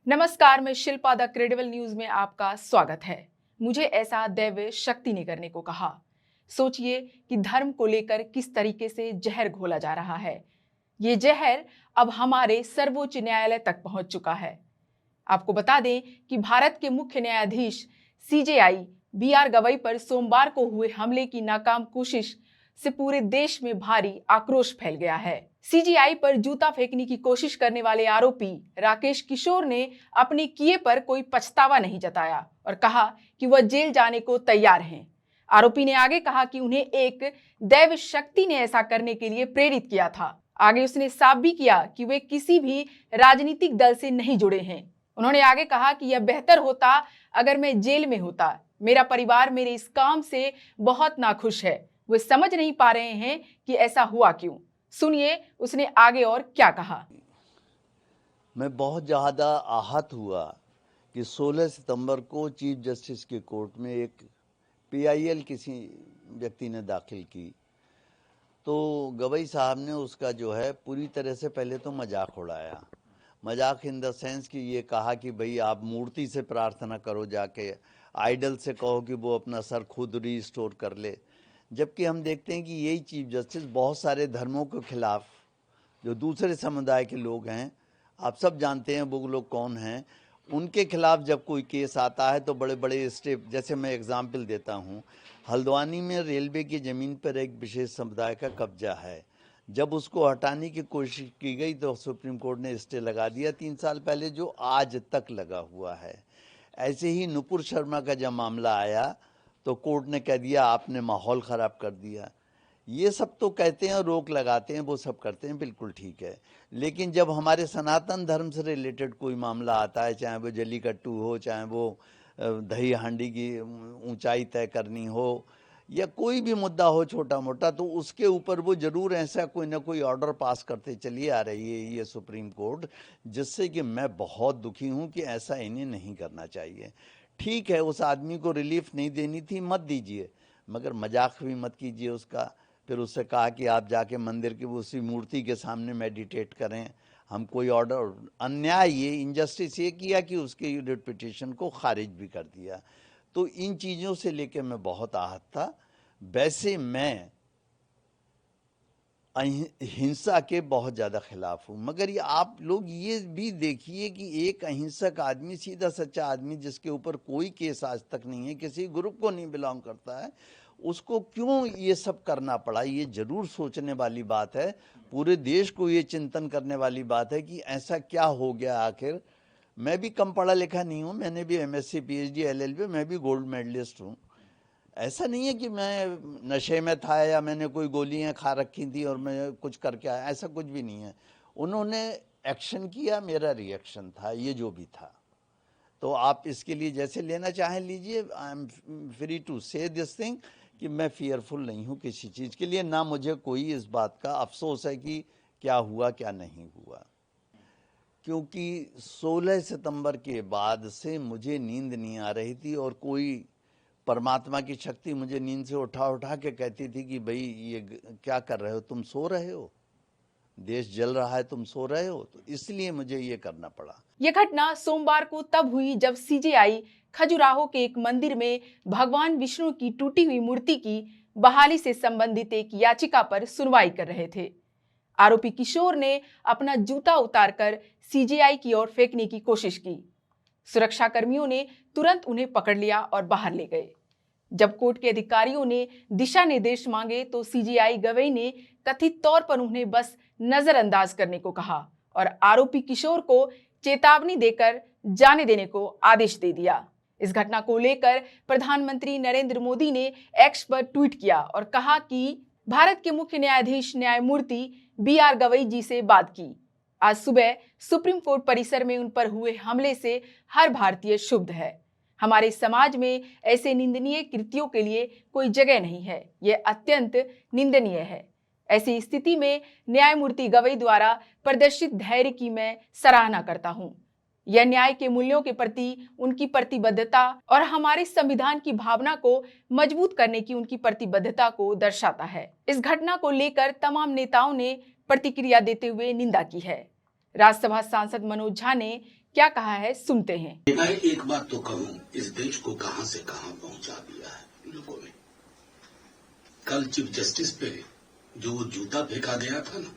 नमस्कार, मैं Shilpa the credible news में आपका स्वागत है। मुझे ऐसा दैव शक्ति ने करने को कहा। सोचिए कि धर्म को लेकर किस तरीके से जहर घोला जा रहा है। ये जहर अब हमारे सर्वोच्च न्यायालय तक पहुंच चुका है। आपको बता दें कि भारत के मुख्य न्यायाधीश सीजेआई बीआर गवई पर सोमवार को हुए हमले की नाकाम कोशिश से पूरे देश में भारी आक्रोश फैल गया है। सीजेआई पर जूता फेंकने की कोशिश करने वाले आरोपी राकेश किशोर ने अपने किए पर कोई पछतावा नहीं जताया और कहा कि वह जेल जाने को तैयार हैं। आरोपी ने आगे कहा कि उन्हें एक दैव शक्ति ने ऐसा करने के लिए प्रेरित किया था। आगे उसने साफ भी किया कि वे किसी भी राजनीतिक दल से नहीं जुड़े हैं। उन्होंने आगे कहा कि यह बेहतर होता अगर मैं जेल में होता। मेरा परिवार मेरे इस काम से बहुत नाखुश है। वे समझ नहीं पा रहे हैं कि ऐसा हुआ क्यों। सुनिए उसने आगे और क्या कहा। मैं बहुत ज़्यादा आहत हुआ कि 16 सितंबर को चीफ जस्टिस के कोर्ट में एक पीआईएल किसी व्यक्ति ने दाखिल की, तो गवई साहब ने उसका जो है पूरी तरह से पहले तो मजाक उड़ाया। मजाक इन द सेंस कि ये कहा कि भाई आप मूर्ति से प्रार्थना करो, जाके आइडल से कहो कि वो अपना सर खुद रिस्टोर कर ले। जबकि हम देखते हैं कि यही चीफ जस्टिस बहुत सारे धर्मों के खिलाफ, जो दूसरे समुदाय के लोग हैं, आप सब जानते हैं वो लोग कौन हैं, उनके खिलाफ जब कोई केस आता है तो बड़े बड़े स्टेप, जैसे मैं एग्जाम्पल देता हूँ, हल्द्वानी में रेलवे की ज़मीन पर एक विशेष समुदाय का कब्जा है। जब उसको हटाने की कोशिश की गई तो सुप्रीम कोर्ट ने स्टे लगा दिया 3 साल पहले, जो आज तक लगा हुआ है। ऐसे ही नुपुर शर्मा का जब मामला आया तो कोर्ट ने कह दिया आपने माहौल ख़राब कर दिया। ये सब तो कहते हैं, रोक लगाते हैं, वो सब करते हैं, बिल्कुल ठीक है। लेकिन जब हमारे सनातन धर्म से रिलेटेड कोई मामला आता है, चाहे वो जल्लीकट्टू हो, चाहे वो दही हांडी की ऊंचाई तय करनी हो, या कोई भी मुद्दा हो छोटा मोटा, तो उसके ऊपर वो ज़रूर ऐसा कोई ना कोई ऑर्डर पास करते चली आ रही है ये सुप्रीम कोर्ट, जिससे कि मैं बहुत दुखी हूँ कि ऐसा इन्हें नहीं करना चाहिए। ठीक है, उस आदमी को रिलीफ नहीं देनी थी, मत दीजिए, मगर मजाक भी मत कीजिए उसका। फिर उससे कहा कि आप जाके मंदिर की उसी मूर्ति के सामने मेडिटेट करें। हम कोई ऑर्डर, अन्याय, ये इनजस्टिस ये किया कि उसके रिट पिटीशन को खारिज भी कर दिया। तो इन चीज़ों से लेकर मैं बहुत आहत था। वैसे मैं हिंसा के बहुत ज़्यादा खिलाफ हूँ, मगर ये आप लोग ये भी देखिए कि एक अहिंसक आदमी, सीधा सच्चा आदमी, जिसके ऊपर कोई केस आज तक नहीं है, किसी ग्रुप को नहीं बिलोंग करता है, उसको क्यों ये सब करना पड़ा। ये जरूर सोचने वाली बात है, पूरे देश को ये चिंतन करने वाली बात है कि ऐसा क्या हो गया आखिर। मैं भी कम पढ़ा लिखा नहीं हूँ, मैंने भी एमएससी पीएचडी एलएलबी, मैं भी गोल्ड मेडलिस्ट हूँ। ऐसा नहीं है कि मैं नशे में था या मैंने कोई गोलियां खा रखी थी और मैं कुछ करके आया, ऐसा कुछ भी नहीं है। उन्होंने एक्शन किया, मेरा रिएक्शन था, ये जो भी था। तो आप इसके लिए जैसे लेना चाहें लीजिए। आई एम फ्री टू से दिस थिंग कि मैं फियरफुल नहीं हूँ किसी चीज़ के लिए, ना मुझे कोई इस बात का अफसोस है कि क्या हुआ क्या नहीं हुआ। क्योंकि 16 सितंबर के बाद से मुझे नींद नहीं आ रही थी और कोई परमात्मा की शक्ति मुझे नींद से उठा उठा के कहती थी कि भाई ये क्या कर रहे हो, तुम सो रहे हो, देश जल रहा है, तुम सो रहे हो। तो इसलिए मुझे ये करना पड़ा। यह घटना सोमवार को तब हुई जब सीजेआई खजुराहो के एक मंदिर में भगवान विष्णु की टूटी हुई मूर्ति की बहाली से संबंधित एक याचिका पर सुनवाई कर रहे थे। आरोपी किशोर ने अपना जूता उतारकर सीजेआई की ओर फेंकने की कोशिश की। सुरक्षा कर्मियों ने तुरंत उन्हें पकड़ लिया और बाहर ले गए। जब कोर्ट के अधिकारियों ने दिशा निर्देश मांगे तो सीजेआई गवई ने कथित तौर पर उन्हें बस नजरअंदाज करने को कहा और आरोपी किशोर को चेतावनी देकर जाने देने को आदेश दे दिया। इस घटना को लेकर प्रधानमंत्री नरेंद्र मोदी ने एक्स पर ट्वीट किया और कहा कि भारत के मुख्य न्यायाधीश न्यायमूर्ति बीआर गवई जी से बात की। आज सुबह सुप्रीम कोर्ट परिसर में उन पर हुए हमले से हर भारतीय क्षुब्ध है। हमारे समाज में ऐसे निंदनीय कृत्यों के लिए कोई जगह नहीं है। यह अत्यंत निंदनीय है। ऐसी स्थिति में न्यायमूर्ति गवई द्वारा प्रदर्शित धैर्य की मैं सराहना करता हूं। यह न्याय के मूल्यों के प्रति उनकी प्रतिबद्धता और हमारे संविधान की भावना को मजबूत करने की उनकी प्रतिबद्धता को दर्शाता है। इस घटना को लेकर तमाम नेताओं ने प्रतिक्रिया देते हुए निंदा की है। राज्यसभा सांसद मनोज झा ने क्या कहा है, सुनते हैं। मैं एक बात तो कहूं, इस देश को कहां से कहां पहुंचा दिया है लोगों ने। कल चीफ जस्टिस पे जो वो जूता फेंका गया था ना,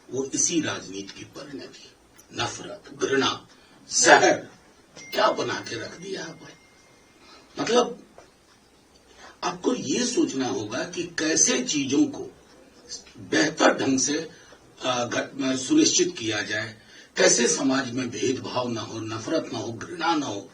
वो इसी राजनीति की परिणति, नफरत, घृणा, जहर क्या बना के रख दिया है भाई। मतलब आपको ये सोचना होगा कि कैसे चीजों को बेहतर ढंग से सुनिश्चित किया जाए, कैसे समाज में भेदभाव ना हो, नफरत ना हो, घृणा ना हो।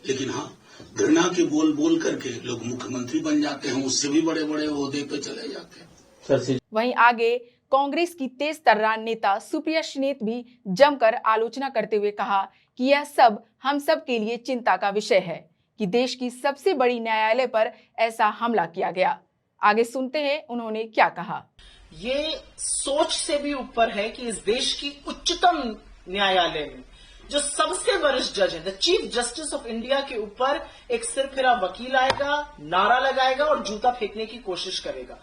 लेकिन हाँ, घृणा के बोल बोल करके लोग मुख्यमंत्री बन जाते हैं, उससे भी बड़े बड़े ओहदे पे चले जाते हैं। वहीं आगे कांग्रेस की तेज तर्रार नेता सुप्रिया श्रीनेत भी जमकर आलोचना करते हुए कहा कि यह सब हम सब के लिए चिंता का विषय है कि देश की सबसे बड़ी न्यायालय पर ऐसा हमला किया गया। आगे सुनते हैं उन्होंने क्या कहा। ये सोच से भी ऊपर है कि इस देश की उच्चतम न्यायालय में जो सबसे वरिष्ठ जज है, the chief justice of India के ऊपर एक सिरफिरा वकील आएगा, नारा लगाएगा और जूता फेंकने की कोशिश करेगा।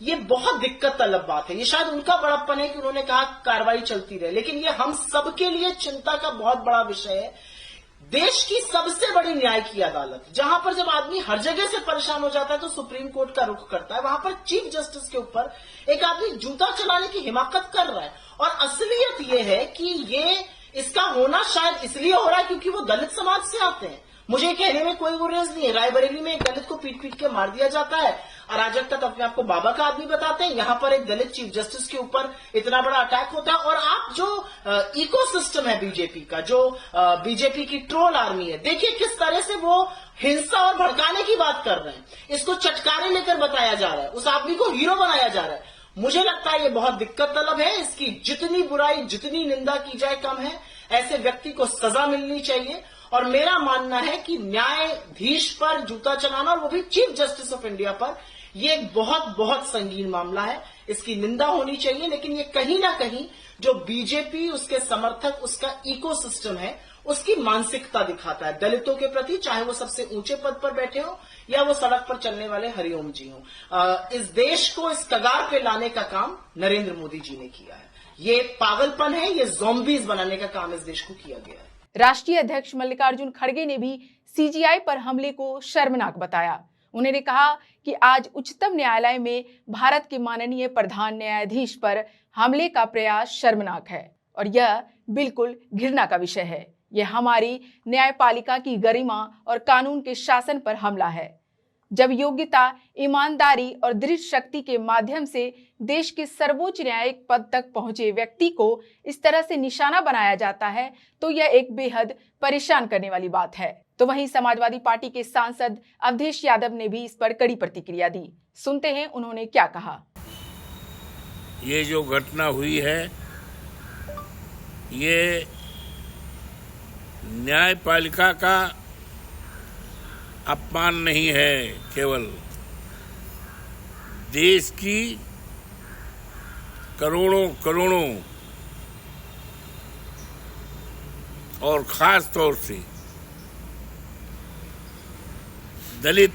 ये बहुत दिक्कत तलब बात है। ये शायद उनका बड़प्पन है कि उन्होंने कहा कार्रवाई चलती रहे, लेकिन ये हम सबके लिए चिंता का बहुत बड़ा विषय है। देश की सबसे बड़ी न्याय की अदालत, जहां पर जब आदमी हर जगह से परेशान हो जाता है तो सुप्रीम कोर्ट का रुख करता है, वहां पर चीफ जस्टिस के ऊपर एक आदमी जूता चलाने की हिमाकत कर रहा है। और असलियत यह है कि ये इसका होना शायद इसलिए हो रहा है क्योंकि वो दलित समाज से आते हैं। मुझे कहने में कोई गुरेज नहीं है। रायबरेली में एक दलित को पीट पीट के मार दिया जाता है, अराजकता तो अपने आपको बाबा का आदमी बताते हैं, यहां पर एक दलित चीफ जस्टिस के ऊपर इतना बड़ा अटैक होता है। और आप जो इकोसिस्टम है बीजेपी का, जो बीजेपी की ट्रोल आर्मी है, देखिए किस तरह से वो हिंसा और भड़काने की बात कर रहे हैं। इसको चटकारे लेकर बताया जा रहा है, उस आदमी को हीरो बनाया जा रहा है। मुझे लगता है ये बहुत दिक्कत तलब है। इसकी जितनी बुराई, जितनी निंदा की जाए कम है। ऐसे व्यक्ति को सजा मिलनी चाहिए। और मेरा मानना है कि न्यायाधीश पर जूता चलाना, और वो भी चीफ जस्टिस ऑफ इंडिया पर, ये एक बहुत बहुत संगीन मामला है। इसकी निंदा होनी चाहिए। लेकिन ये कहीं ना कहीं जो बीजेपी, उसके समर्थक, उसका इकोसिस्टम है, उसकी मानसिकता दिखाता है दलितों के प्रति, चाहे वो सबसे ऊंचे पद पर बैठे हो या वो सड़क पर चलने वाले हरिओम जी हो। इस देश को इस कगार पे लाने का काम नरेंद्र मोदी जी ने किया है। ये पागलपन है, ये ज़ॉम्बीज बनाने का काम इस देश को किया गया है। राष्ट्रीय अध्यक्ष मल्लिकार्जुन खड़गे ने भी सीजीआई पर हमले को शर्मनाक बताया। उन्होंने कहा कि आज उच्चतम न्यायालय में भारत के माननीय प्रधान न्यायाधीश पर हमले का प्रयास शर्मनाक है और यह बिल्कुल घृणा का विषय है। यह हमारी न्यायपालिका की गरिमा और कानून के शासन पर हमला है। जब योग्यता, ईमानदारी और दृढ़ शक्ति के माध्यम से देश के सर्वोच्च न्यायिक पद तक पहुंचे व्यक्ति को इस तरह से निशाना बनाया जाता है तो यह एक बेहद परेशान करने वाली बात है। तो वहीं समाजवादी पार्टी के सांसद अवधेश यादव ने भी इस पर कड़ी प्रतिक्रिया दी। सुनते हैं उन्होंने क्या कहा। ये जो घटना हुई है, ये न्यायपालिका का अपमान नहीं है, केवल देश की करोड़ों करोड़ों और खास तौर से दलित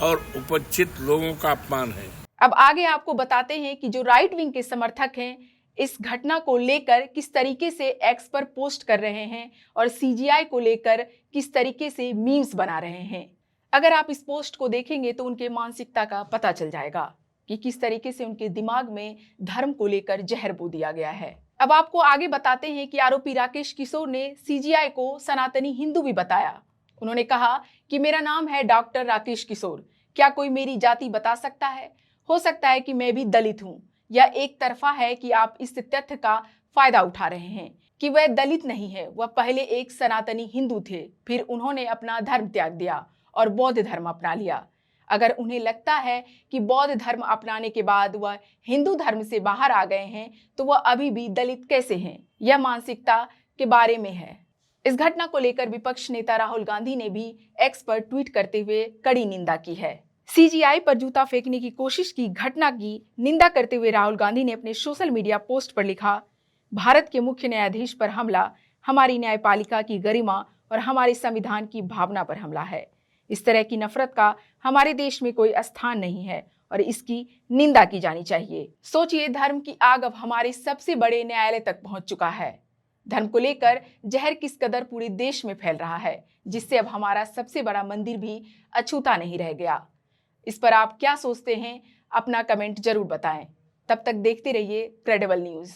और उपेक्षित लोगों का अपमान है। अब आगे आपको बताते हैं कि जो राइट विंग के समर्थक हैं इस घटना को लेकर किस तरीके से एक्स पर पोस्ट कर रहे हैं और सीजीआई को लेकर किस तरीके से मीम्स बना रहे हैं। अगर आप इस पोस्ट को देखेंगे तो उनके मानसिकता का पता चल जाएगा कि किस तरीके से उनके दिमाग में धर्म को लेकर जहर बो दिया गया है। अब आपको आगे बताते हैं कि आरोपी राकेश किशोर ने सीजीआई को सनातनी हिंदू भी बताया। उन्होंने कहा कि मेरा नाम है डॉक्टर राकेश किशोर, क्या कोई मेरी जाति बता सकता है? हो सकता है कि मैं भी दलित हूँ। यह एक तरफा है कि आप इस तथ्य का फायदा उठा रहे हैं कि वह दलित नहीं है, वह पहले एक सनातनी हिंदू थे, फिर उन्होंने अपना धर्म त्याग दिया और बौद्ध धर्म अपना लिया। अगर उन्हें लगता है कि बौद्ध धर्म अपनाने के बाद वह हिंदू धर्म से बाहर आ गए हैं तो वह अभी भी दलित कैसे हैं? यह मानसिकता के बारे में है। इस घटना को लेकर विपक्ष नेता राहुल गांधी ने भी एक्स पर ट्वीट करते हुए कड़ी निंदा की है। सीजीआई पर जूता फेंकने की कोशिश की घटना की निंदा करते हुए राहुल गांधी ने अपने सोशल मीडिया पोस्ट पर लिखा, भारत के मुख्य न्यायाधीश पर हमला हमारी न्यायपालिका की गरिमा और हमारे संविधान की भावना पर हमला है। इस तरह की नफरत का हमारे देश में कोई स्थान नहीं है और इसकी निंदा की जानी चाहिए। सोचिए, धर्म की आग अब हमारे सबसे बड़े न्यायालय तक पहुंच चुका है। धर्म को लेकर जहर किस कदर पूरे देश में फैल रहा है, जिससे अब हमारा सबसे बड़ा मंदिर भी अछूता नहीं रह गया। इस पर आप क्या सोचते हैं? अपना कमेंट जरूर बताएं। तब तक देखते रहिए क्रेडिबल न्यूज।